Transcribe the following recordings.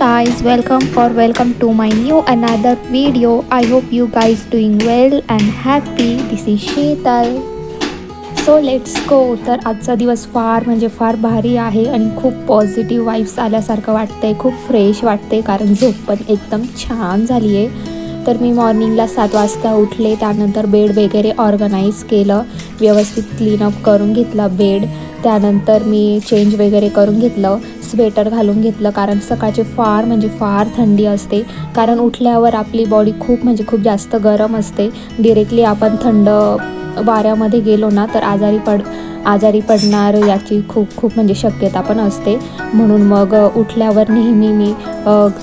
guys, welcome to my new another video. I hope you guys doing well and happy. This is Sheetal. So let's go. तर आजचा दिवस फार भारी आहे आणि खूप पॉझिटिव्ह वाईब्स आल्यासारखं वाटतंय, खूप फ्रेश वाटते कारण झोप पण एकदम छान झाली आहे. तर मी मॉर्निंगला 7 वाजता उठले, त्यानंतर बेड वगैरे ऑर्गनाईज केलं, व्यवस्थित क्लीनअप करून घेतला बेड. त्यानंतर मी चेंज वगैरे करून घेतलं, स्वेटर घालून घेतलं कारण सकाळचे फार थंडी असते. कारण उठल्यावर आपली बॉडी खूप जास्त गरम असते. डिरेक्टली आपण थंड वाऱ्यामध्ये गेलो ना तर आजारी पडणार याची खूप शक्यता पण असते. म्हणून मग उठल्यावर नेहमी मी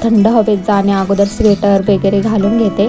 थंड हवेत जाण्या अगोदर स्वेटर वगैरे घालून घेते.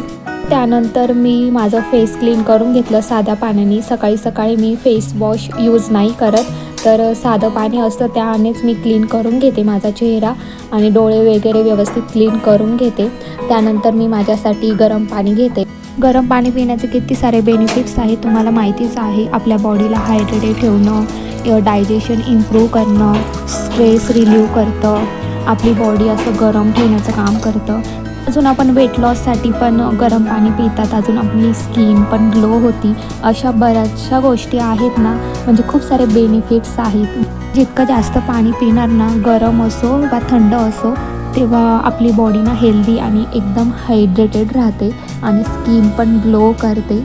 त्यानंतर मी माझं फेस क्लीन करून घेतलं साध्या पाण्याने. सकाळी मी फेस वॉश यूज नाही करत, तर साधं पाणी असतं त्यानेच मी क्लीन करून घेते माझा चेहरा आणि डोळे वगैरे व्यवस्थित क्लीन करून घेते. त्यानंतर मी माझ्यासाठी गरम पाणी घेते. गरम पाणी पिण्याचे किती सारे बेनिफिट्स आहेत तुम्हाला माहितीच आहे. आपल्या बॉडीला हायड्रेटेड ठेवणं, डायजेशन इम्प्रूव्ह करणं, स्ट्रेस रिलीव्ह करतं, आपली बॉडी असं गरम ठेवण्याचं काम करतं. अजून आपण वेट लॉससाठी पण गरम पाणी पितात, अजून आपली स्किन पण ग्लो होती. अशा बऱ्याचशा गोष्टी आहेत ना, म्हणजे खूप सारे बेनिफिट्स आहेत. जितकं जास्त पाणी पिणार ना, गरम असो वा थंड असो, तेव्हा आपली बॉडी ना हेल्दी आणि एकदम हायड्रेटेड राहते आणि स्किन पण ग्लो करते.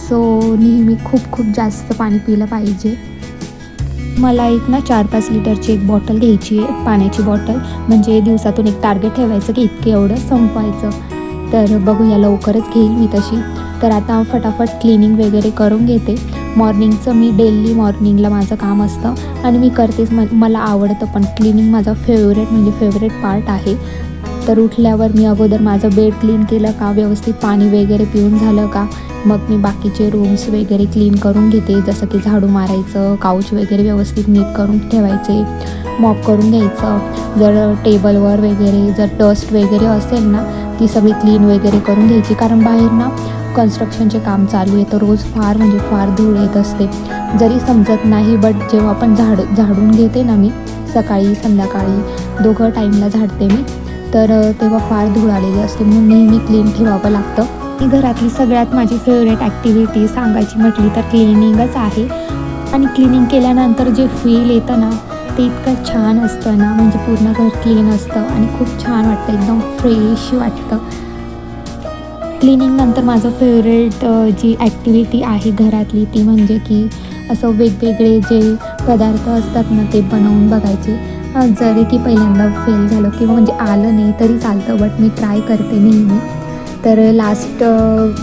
सो नेहमी खूप जास्त पाणी पिलं पाहिजे. मला एक ना 4-5 लिटरची एक बॉटल घ्यायची आहे, पाण्याची बॉटल. म्हणजे दिवसातून एक टार्गेट ठेवायचं की इतके एवढं संपवायचं. तर बघूया, लवकरच घेईल मी तशी. तर आता फटाफट क्लिनिंग वगैरे करून घेते. मॉर्निंगचं मी डेली मॉर्निंगला माझं काम असतं आणि मी करतेच. मला आवडतं पण क्लिनिंग माझा फेवरेट पार्ट आहे. तर उठल्यावर मी अगोदर माझं बेड क्लीन केलं का, व्यवस्थित पाणी वगैरे पिऊन झालं का, मग मी बाकीचे रूम्स वगैरे क्लीन करून घेते. जसं की झाडू मारायचं, काउच वगैरे व्यवस्थित नीट करून ठेवायचे, मॉप करून घ्यायचं. जर टेबलवर वगैरे जर डस्ट वगैरे असेल ना, ती सगळी क्लीन वगैरे करून घ्यायची. कारण बाहेर ना कन्स्ट्रक्शनचे काम चालू आहे, तर रोज फार धूळ येत असते. जरी समजत नाही, बट जेव्हा आपण झाडून घेते ना, मी सकाळी संध्याकाळी दोघं टाईमला झाडते मी, तर तेव्हा फार धूळ आलेली असते. म्हणून नेहमी क्लीन ठेवावं लागतं. घरातली सगळ्यात माझी फेवरेट ॲक्टिव्हिटी सांगायची म्हटली तर क्लिनिंगच आहे. आणि क्लिनिंग केल्यानंतर जे फील येतं ना, ते इतकं छान असतं ना, म्हणजे पूर्ण घर क्लीन असतं आणि खूप छान वाटतं, एकदम फ्रेश वाटतं. क्लिनिंगनंतर माझं फेवरेट जी ॲक्टिव्हिटी आहे घरातली, ती म्हणजे की असं वेगवेगळे जे पदार्थ असतात ना, ते बनवून बघायचे. जरी की पहिल्यांदा फेल झालं किंवा म्हणजे आलं नाही तरी चालतं, बट मी ट्राय करते नेहमी. तर लास्ट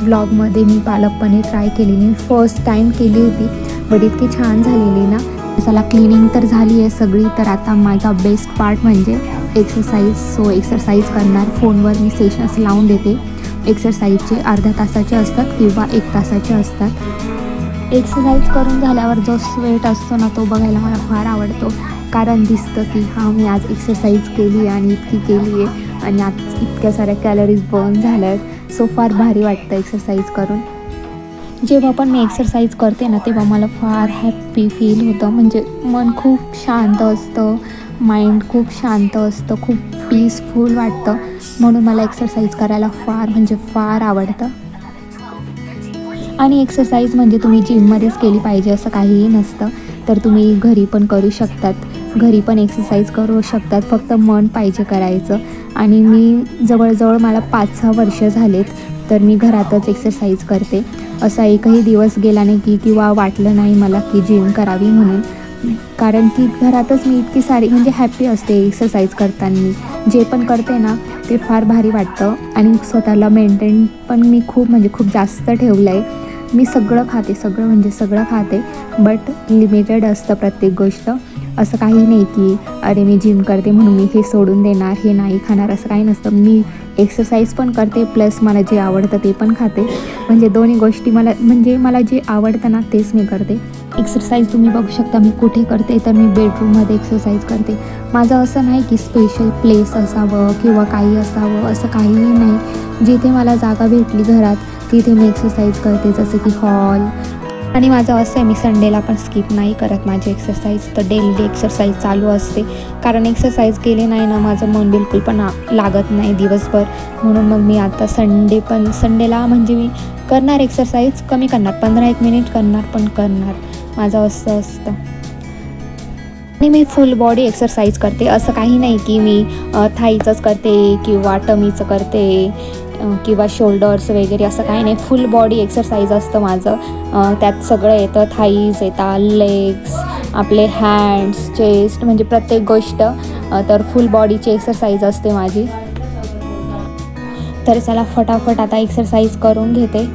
ब्लॉगमध्ये मी पालक पनीर ट्राय केलेली, फर्स्ट टाईम केली होती, बट इतकी छान झालेली ना. चला, क्लिनिंग तर झाली आहे सगळी. तर आता माझा बेस्ट पार्ट म्हणजे एक्सरसाइज. सो एक्सरसाइज करणार. फोनवर मी सेशन्स लावून देते. एक्सरसाइजचे अर्ध्या तासाचे असतात किंवा 1 तासाचे असतात. एक्सरसाइज करून झाल्यावर जो स्वेट असतो ना, तो बघायला मला फार आवडतो. कारण दिसतं की हां, मी आज एक्सरसाइज केली आणि इतकी केली आहे आणि आज इतक्या साऱ्या कॅलरीज बर्न झाल्या आहेत. सो फार भारी वाटतं एक्सरसाइज करून. जेव्हा पण मी एक्सरसाइज करते ना, तेव्हा मला फार हॅप्पी फील होतं. म्हणजे मन खूप शांत असतं, माइंड खूप शांत असतं, खूप पीसफुल वाटतं. म्हणून मला एक्सरसाइज करायला फार आवडतं. आणि एक्सरसाइज म्हणजे तुम्ही जिममध्येच केली पाहिजे असं काहीही नसतं. तर तुम्ही घरी पण करू शकतात, घरी पण एक्सरसाइज करू शकतात. फक्त मन पाहिजे करायचं. आणि मी जवळजवळ मला 5-6 वर्ष झालेत, तर मी घरातच एक्सरसाइज करते. असा एकही दिवस गेला नाही की किंवा वाटलं नाही मला की जिम करावी म्हणून. कारण की घरातच मी इतकी सारी म्हणजे हॅप्पी असते एक्सरसाइज करताना. जे पण करते ना, ते फार भारी वाटतं. आणि स्वतःला मेंटेन पण मी खूप जास्त ठेवलं आहे. मी सगळं खाते, बट लिमिटेड असतं प्रत्येक गोष्ट. असं काही नाही की अरे मी जिम करते म्हणून मी हे सोडून देणार, हे नाही खाणार, असं काही नसतं. मी एक्सरसाइज पण करते, प्लस मला जे आवडतं ते पण खाते. म्हणजे दोन्ही गोष्टी मला जे आवडतं ना, तेच मी करते. एक्सरसाइज तुम्ही बघू शकता मी कुठे करते, तर मी बेडरूममध्ये एक्सरसाइज करते. माझं असं नाही की स्पेशल प्लेस असावं किंवा काही असावं, असं काहीही नाही. जिथे मला जागा भेटली घरात, तिथे मी एक्सरसाइज करते. जसं की हॉल, आणि माझं असं आहे, मी संडेला पण स्किप नाही करत माझी एक्सरसाइज. तर डेली एक्सरसाइज चालू असते, कारण एक्सरसाइज केली नाही ना माझं मन बिलकुल पण लागत नाही दिवसभर. म्हणून मग मी आता संडेला म्हणजे मी करणार एक्सरसाइज, कमी करणार, 15-1 मिनिट करणार, पण करणार. माझं असं असतं. आणि मी फुल बॉडी एक्सरसाइज करते, असं काही नाही की मी थाईचंच करते किंवा टमीचं करते किंवा शोल्डर्स वगैरे, असं काही नाही. फुल बॉडी एक्सरसाइज असतं माझं. त्यात सगळं येतं, थाईज येतात, लेग्स, आपले हँड्स, चेस्ट, म्हणजे प्रत्येक गोष्ट. तर फुल बॉडीची एक्सरसाइज असते माझी. तर चला फटाफट आता एक्सरसाइज करून घेते.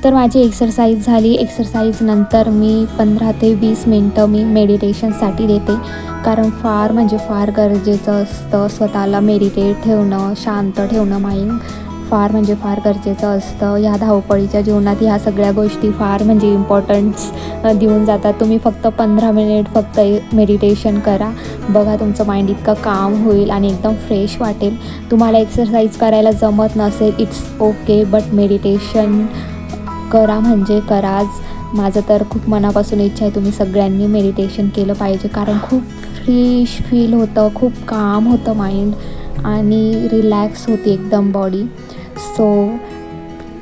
तर माझी एक्सरसाइज झाली. एक्सरसाइजनंतर मी 15 ते 20 मिनटं मी मेडिटेशनसाठी देते, कारण फार म्हणजे फार गरजेचं असतं स्वतःला मेडिटेट ठेवणं, शांत ठेवणं माइंड. फार म्हणजे फार गरजेचं असतं. ह्या धावपळीच्या जीवनात ह्या सगळ्या गोष्टी फार म्हणजे इम्पॉर्टन्स देऊन जातात. तुम्ही फक्त 15 मिनिट फक्त मेडिटेशन करा, बघा तुमचं माइंड इतकं काम होईल आणि एकदम फ्रेश वाटेल. तुम्हाला एक्सरसाइज करायला जमत नसेल, इट्स ओके, बट मेडिटेशन करा म्हणजे कराच. माझं तर खूप मनापासून इच्छा आहे तुम्ही सगळ्यांनी मेडिटेशन केलं पाहिजे, कारण खूप फ्रेश फील होतं, खूप काम होतं माइंड आणि रिलॅक्स होती एकदम बॉडी.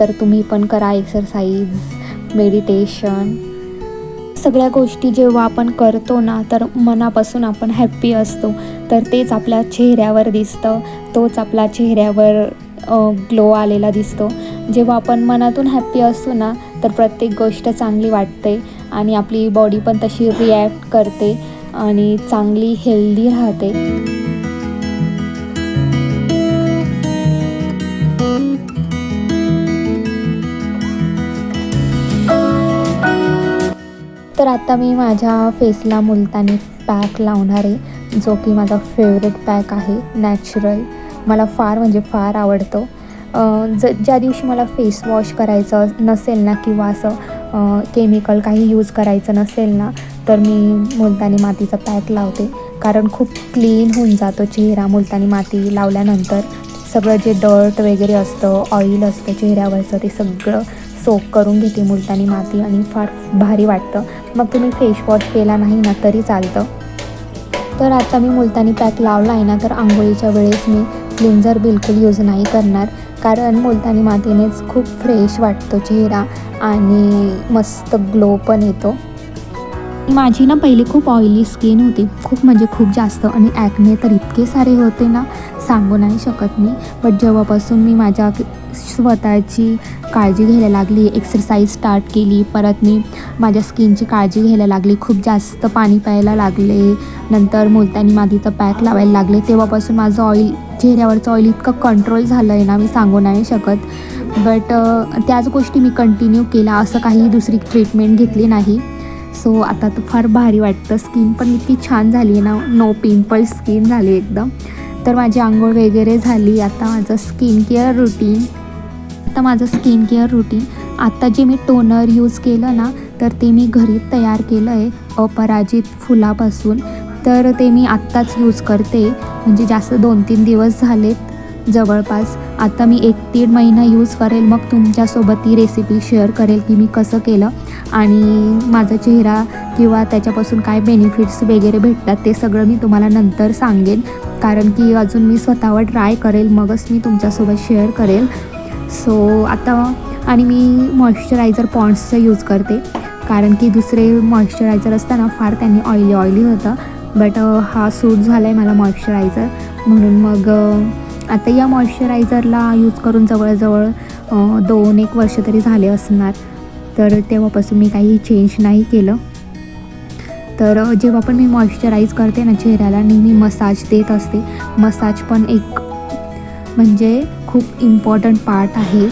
तर तुम्ही पण करा एक्सरसाइज, मेडिटेशन. सगळ्या गोष्टी जेव्हा आपण करतो ना, तर मनापासून आपण हॅप्पी असतो, तर तेच आपल्या चेहऱ्यावर दिसतं, तोच आपल्या चेहऱ्यावर ग्लो आलेला दिसतो. जेव्हा आपण मनातून हॅप्पी असतो ना, तर प्रत्येक गोष्ट चांगली वाटते आणि आपली बॉडी पण तशी रिॲक्ट करते आणि चांगली हेल्दी राहते. तर आता मी माझ्या फेसला मुलतानी पॅक लावणार आहे, जो की माझा फेवरेट पॅक आहे, नॅचरल. मला फार म्हणजे फार आवडतो. ज्या दिवशी मला फेस वॉश करायचं नसेल ना, किंवा असं केमिकल काही यूज करायचं नसेल ना, तर मी मुलतानी मातीचा पॅक लावते, कारण खूप क्लीन होऊन जातो चेहरा मुलतानी माती लावल्यानंतर. सगळं जे डर्ट वगैरे असतं, ऑइल असतं चेहऱ्यावरचं, ते सगळं सोक करून घेते मुलतानी माती आणि फार भारी वाटतं. मग तुम्ही फेस वॉश केला नाही ना तरी चालतं. तर आता मी मुलतानी पॅक लावला आहे ना, तर आंघोळीच्या वेळेस मी क्लिन्झर बिलकुल यूज नाही करणार, कारण मुलतानी मातीनेच खूप फ्रेश वाटतो चेहरा आणि मस्त ग्लो पण येतो. माझी ना पहिली खूप ऑइली स्किन होती, खूप म्हणजे खूप जास्त, आणि ॲक्ने तर इतके सारे होते ना, सांगू नाही शकत मी. बट जेव्हापासून मी माझ्या स्वतःची काळजी घ्यायला लागली, एक्सरसाइज स्टार्ट केली, परत मी माझ्या स्किनची काळजी घ्यायला लागली, खूप जास्त पाणी प्यायला लागले, नंतर मुलतानी मातीचं पॅक लावायला लागले, तेव्हापासून माझं चेहऱ्यावरचं ऑइल इतकं कंट्रोल झालं आहे ना, मी सांगू नाही शकत. बट त्याच गोष्टी मी कंटिन्यू केला, असं काही दुसरी ट्रीटमेंट घेतली नाही. सो आता तर फार भारी वाटतं. स्किन पण इतकी छान झाली आहे ना, नो पिंपल्स स्किन झाली एकदम. तर माझी आंघोळ वगैरे झाली. आता माझं स्किन केअर रुटीन, आता जे मी टोनर यूज केलं ना, तर ते मी घरी तयार केलं आहे अपराजित फुलापासून. तर ते मी आत्ताच यूज करते, म्हणजे जास्त 2-3 दिवस झालेत जवळपास. आता मी 1-1.5 महिना यूज करेल, मग तुमच्यासोबत ती रेसिपी शेअर करेल की मी कसं केलं आणि माझा चेहरा किंवा त्याच्यापासून काय बेनिफिट्स वगैरे भेटतात ते सगळं मी तुम्हाला नंतर सांगेन, कारण की अजून मी स्वतःवर ट्राय करेल, मगच मी तुमच्यासोबत शेअर करेल. सो आता आणि मी मॉइश्चरायझर पॉन्ड्सचं यूज करते, कारण की दुसरे मॉइश्चरायझर असताना फार त्यांनी ऑइली होतं, बट हा सूट झाला आहे मला मॉइश्चरायझर, म्हणून मग आता या मॉइश्चरायझरला यूज करून जवळजवळ 2-1 वर्ष तरी झाले असणार. तर तेव्हापासून मी काही चेंज नाही केलं. तर जेव्हा पण मी मॉइश्चराईज करते ना चेहऱ्याला नेहमी मसाज देत असते. मसाज पण एक म्हणजे खूप इम्पॉर्टंट पार्ट आहे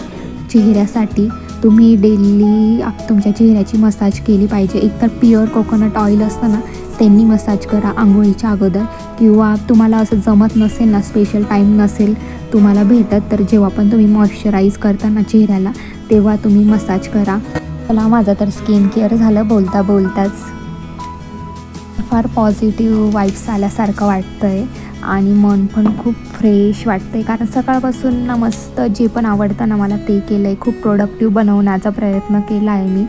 चेहऱ्यासाठी. तुम्ही डेली तुमच्या चेहऱ्याची मसाज केली पाहिजे. एकतर प्युअर कोकोनट ऑइल असतं ना त्यांनी मसाज करा आंघोळीच्या अगोदर, किंवा तुम्हाला असं जमत नसेल ना, स्पेशल टाईम नसेल तुम्हाला भेटत, तर जेव्हा पण तुम्ही मॉइश्चराईज करता ना चेहऱ्याला तेव्हा तुम्ही मसाज करा. मला माझं तर स्किन केअर झालं बोलता बोलताच. फार पॉझिटिव्ह वाईब्स आल्यासारखं वाटतं आहे आणि मन पण खूप फ्रेश वाटतं आहे. कारण सकाळपासून ना मस्त जे पण आवडतं ना मला ते केलं आहे. खूप प्रोडक्टिव्ह बनवण्याचा प्रयत्न केला आहे मी.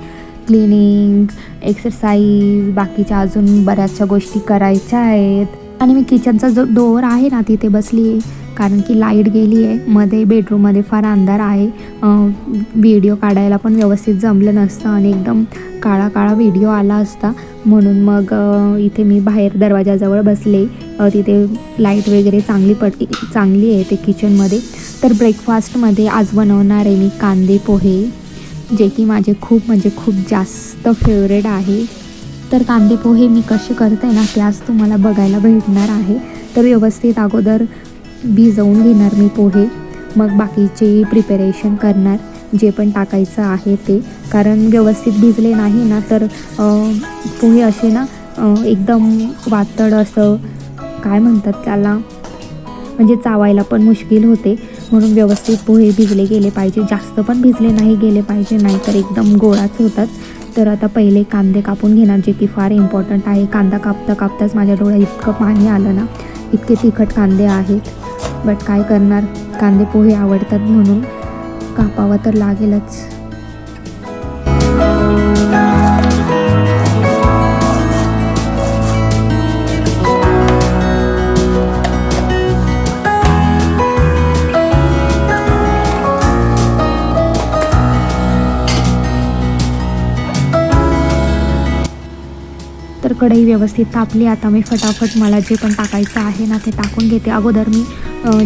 क्लिनिंग, एक्सरसाइज, बाकीच्या अजून बऱ्याचशा गोष्टी करायच्या आहेत. आणि मी किचनचा जो डोअर आहे ना तिथे बसली आहे, कारण की लाईट गेली आहे. मध्ये बेडरूममध्ये फार अंधार आहे. व्हिडिओ काढायला पण व्यवस्थित जमलं नसतं आणि एकदम काळा काळा व्हिडिओ आला असता. म्हणून मग इथे मी बाहेर दरवाजाजवळ बसले. तिथे लाईट वगैरे चांगली आहे ते किचनमध्ये. तर ब्रेकफास्टमध्ये आज बनवणार आहे मी कांदे पोहे, जे की माझे खूप जास्त फेवरेट आहे. तर कांदे पोहे मी कसे करते ना ते आज तुम्हाला बघायला भेटणार आहे. तर व्यवस्थित अगोदर भिजवून घेणार मी पोहे, मग बाकीचे प्रिपरेशन करणार जे पण टाकायचं आहे ते. कारण व्यवस्थित भिजले नाही ना तर पोहे असे ना एकदम वातड असं काय म्हणतात त्याला, म्हणजे चावायला पण मुश्किल होते. म्हणून व्यवस्थित पोहे भिजले गेले पाहिजे, जास्त पण भिजले नाही गेले पाहिजे, नाहीतर एकदम गोळाच होतात. तर आता पहिले कांदे कापून घेणार, जे की फार इम्पॉर्टंट आहे. कांदा कापताच माझ्या डोळ्यात इतकं पाणी आलं ना, इतके तिखट कांदे आहेत. बट काय करणार, कांदे पोहे आवडतात म्हणून कापावं तर लागेलच. तर कढई व्यवस्थित तापली. आता मी फटाफट मला जे पण टाकायचं आहे ना ते टाकून घेते. अगोदर मी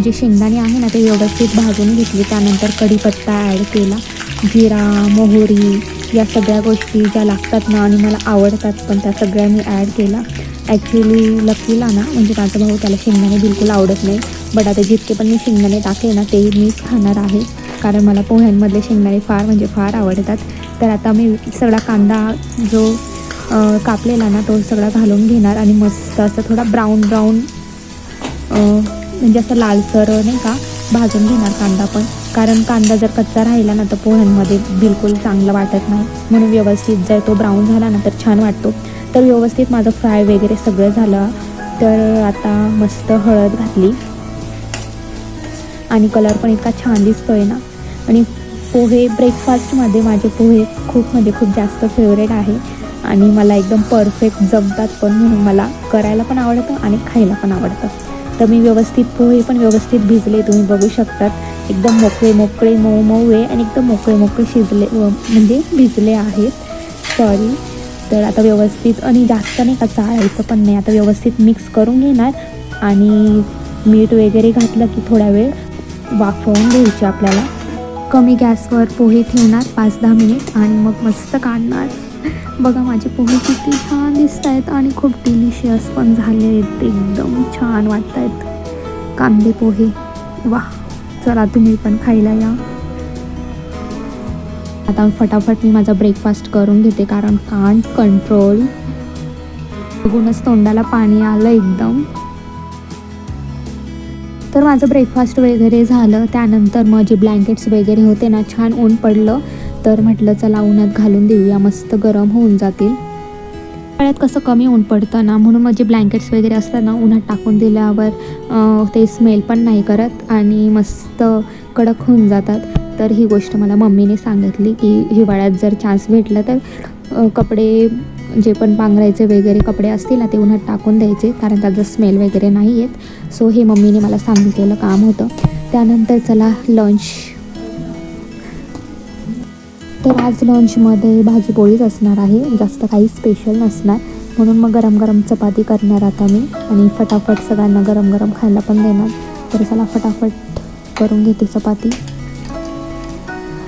जे शेंगदाणे आहे ना ते व्यवस्थित भाजून घेतले. त्यानंतर कढीपत्ता ॲड केला, जिरा, मोहरी, या सगळ्या गोष्टी ज्या लागतात ना आणि मला आवडतात पण त्या सगळ्या मी ॲड केला. ॲक्च्युली लकीला ना म्हणजे माझा भाऊ, त्याला शेंगदाणे बिलकुल आवडत नाही. बट आता जितके पण मी शेंगदाणे टाकले ना ते मीच खाणार आहे, कारण मला पोह्यांमधले शेंगदाणे फार आवडतात. तर आता मी सगळा कांदा जो कापलेला ना तो सगळा घालून घेणार आणि मस्त असं थोडा ब्राऊन म्हणजे असं लालसर नाही का भाजून घेणार कांदा पण. कारण कांदा जर कच्चा राहिला ना तर पोह्यांमध्ये बिलकुल चांगलं वाटत नाही. म्हणून व्यवस्थित जर तो ब्राऊन झाला ना तर छान वाटतो. तर व्यवस्थित माझं फ्राय वगैरे सगळं झालं. तर आता मस्त हळद घातली आणि कलर पण इतका छान दिसतोय ना. आणि पोहे ब्रेकफास्टमध्ये माझे पोहे खूप जास्त फेवरेट आहे आणि मला एकदम परफेक्ट जमतात पण, म्हणून मला करायला पण आवडतं आणि खायला पण आवडतं. तर मी व्यवस्थित पोहे पण व्यवस्थित भिजले, तुम्ही बघू शकतात. एकदम मोकळे मऊ आहे आणि एकदम मोकळे शिजले म्हणजे भिजले आहेत. सॉरी. तर आता व्यवस्थित आणि जास्त नाही का चाळायचं पण नाही. आता व्यवस्थित मिक्स करून घेणार आणि मीठ वगैरे घातलं की थोडा वेळ वाफवून घ्यायचे आपल्याला. कमी गॅसवर पोहे ठेवणार 5-10 मिनिट आणि मग मस्त काढणार. बघा माझे पोहे किती छान दिसत आहेत आणि खूप डिलिशियस पण झाले आहेत. एकदम छान वाटत आहेत कांदे पोहे. वाह, चला तुम्ही पण खायला या. आता फटाफट मी माझा ब्रेकफास्ट करून घेते, कारण कांट कंट्रोल. बघूनच तोंडाला पाणी आलं एकदम. तर माझं ब्रेकफास्ट वगैरे झालं. त्यानंतर मग जे ब्लँकेट्स वगैरे होते ना, छान ऊन पडलं तर म्हटलं चला उन्हात घालून देऊया, मस्त गरम होऊन जातील. पावसाळ्यात कसं कमी ऊन पडतं ना, म्हणून मग जे ब्लँकेट्स वगैरे असतात ना उन्हात टाकून दिल्यावर ते स्मेल पण नाही करत आणि मस्त कडक होऊन जातात. तर ही गोष्ट मला मम्मीने सांगितली की हिवाळ्यात जर चान्स भेटला तर कपडे जे पण पांघरायचे वगैरे कपडे असतील ना ते उन्हात टाकून द्यायचे, कारण त्याचा स्मेल वगैरे नाही येत. सो हे मम्मीने मला सांगितलेलं काम होतं. त्यानंतर चला लंच. तर आज लंचमध्ये भाजी पोळीच असणार आहे, जास्त काही स्पेशल नसणार. म्हणून मग गरम चपाती करणार आता मी आणि फटाफट सगळ्यांना गरम खायला पण देणार. तर चला फटाफट करून घेते चपाती.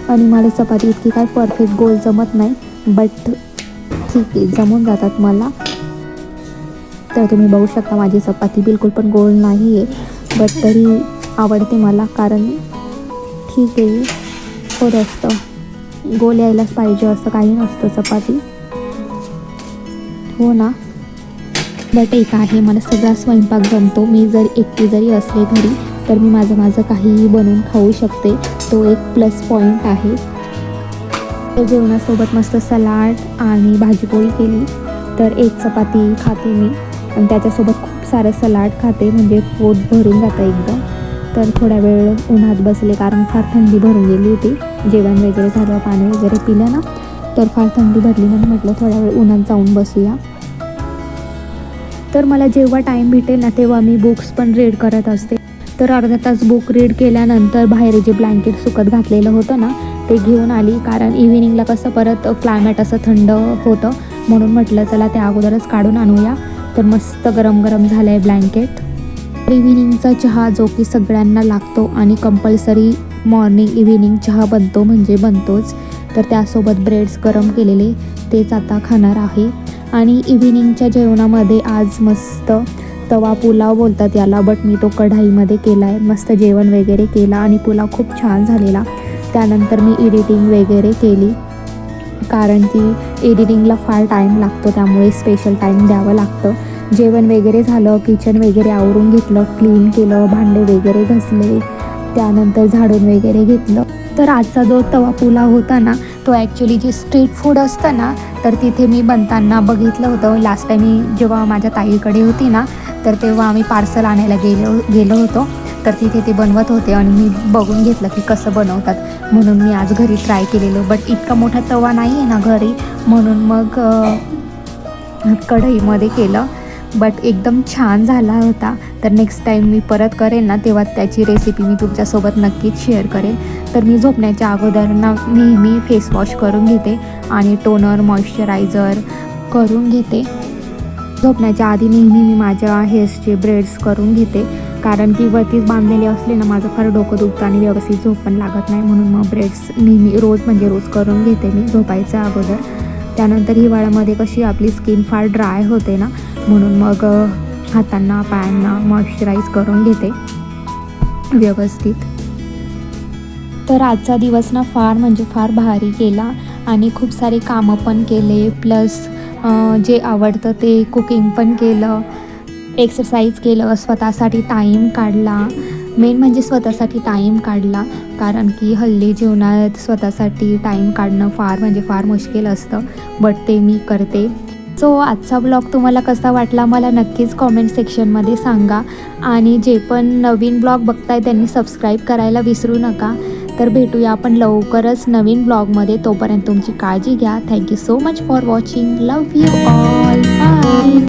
आणि मला चपाती इतकी काय परफेक्ट गोल जमत नाही, बट ठीक आहे, जमून जातात मला. तर तुम्ही बघू शकता माझी चपाती बिलकुल पण गोल नाही आहे, बट तरी आवडते मला, कारण ठीक आहे, थोडंसं गोल यायलाच पाहिजे असं काही नसतं चपाती, हो ना. बट एक आहे, मला सगळा स्वयंपाक जमतो. मी जर एकटी जरी असले घरी तर मी माझं काहीही बनवून खाऊ शकते, तो एक प्लस पॉईंट आहे. तर जेवणासोबत मस्त सलाड आणि भाजीपोळी केली, तर एक चपाती खाते मी आणि त्याच्यासोबत खूप सारं सलाड खाते, म्हणजे पोट भरून जातं एकदम. तर थोड्या वेळ उन्हात बसले, कारण फार थंडी भरून गेली होती. जेवण वगैरे झालं, पाणी वगैरे पिलं ना, तर फार थंडी भरली, म्हणून म्हटलं थोड्या वेळ उन्हात जाऊन बसूया. तर मला जेव्हा टाईम भेटेल ना तेव्हा मी बुक्स पण रीड करत असते. तर अर्धा तास बुक रीड केल्यानंतर बाहेर जे ब्लँकेट सुकत घातलेलं होतं ना ते घेऊन आली, कारण इव्हिनिंगला कसं परत क्लायमेट असं थंड होतं, म्हणून म्हटलं चला ते अगोदरच काढून आणूया. तर मस्त गरम गरम झालं आहे ब्लँकेट. इव्हिनिंगचा चहा जो की सगळ्यांना लागतो आणि कंपल्सरी मॉर्निंग इव्हिनिंग चहा बनतो म्हणजे बनतोच. तर त्यासोबत ब्रेड्स गरम केलेले तेच आता खाणार आहे. आणि इव्हिनिंगच्या जेवणामध्ये आज मस्त तवा पुलाव बोलतात याला, बट मी तो कढाईमध्ये केला आहे. मस्त जेवण वगैरे केला आणि पुलाव खूप छान झालेला. त्यानंतर मी एडिटिंग वगैरे केली, कारण की एडिटिंगला फार टाईम लागतो, त्यामुळे स्पेशल टाईम द्यावं लागतं. जेवण वगैरे झालं, किचन वगैरे आवरून घेतलं, क्लीन केलं, भांडे वगैरे घासले, त्यानंतर झाडून वगैरे घेतलं. तर आजचा जो तवा पुलाव होता ना तो ॲक्च्युली जे स्ट्रीट फूड असतं ना, तर तिथे मी बनताना बघितलं होतं. लास्ट टाईम मी जेव्हा माझ्या ताईकडे होती ना, तर तेव्हा आम्ही पार्सल आणायला गेलो होतो, तर तिथे ते बनवत होते आणि मी बघून घेतलं की कसं बनवतात, म्हणून मी आज घरी ट्राय केलेलं. बट इतका मोठा तवा नाही आहे ना घरी, म्हणून मग कढईमध्ये केलं, बट एकदम छान झाला होता. तर नेक्स्ट टाईम मी परत करेन ना तेव्हा त्याची रेसिपी मी तुमच्यासोबत नक्कीच शेअर करेन. तर मी झोपण्याच्या अगोदर ना नेहमी फेस वॉश करून घेते आणि टोनर मॉइश्चरायझर करून घेते. झोपण्याच्या आधी नेहमी मी माझ्या हेअर्सचे ब्रेड्स करून घेते, कारण की वरतीच बांधलेले असले ना माझं फार डोकं दुखतं आणि व्यवस्थित झोप पण लागत नाही, म्हणून मग ब्रेड्स नेहमी रोज करून घेते मी झोपायच्या अगोदर. त्यानंतर हिवाळ्यामध्ये कशी आपली स्किन फार ड्राय होते ना, म्हणून मग हातांना पायांना मॉइश्चराईज करून घेते व्यवस्थित. तर आजचा दिवस ना फार भारी गेला आणि खूप सारे कामं पण केले, प्लस जे आवडतं ते कुकिंग पण केलं, एक्सरसाइज केलं, स्वतःसाठी टाईम काढला. मेन म्हणजे स्वतःसाठी टाईम काढला, कारण की हल्ली जीवनात स्वतःसाठी टाईम काढणं फार मुश्किल असतं, बट ते मी करते. सो आजचा ब्लॉग तुम्हाला कसा वाटला मला नक्कीच कॉमेंट सेक्शनमध्ये सांगा. आणि जे पण नवीन ब्लॉग बघताय त्यांनी सबस्क्राईब करायला विसरू नका. तर भेटूया आपण लवकरच नवीन ब्लॉगमध्ये. तोपर्यंत तुमची काळजी घ्या. Thank you so much for watching. Love you all. Bye.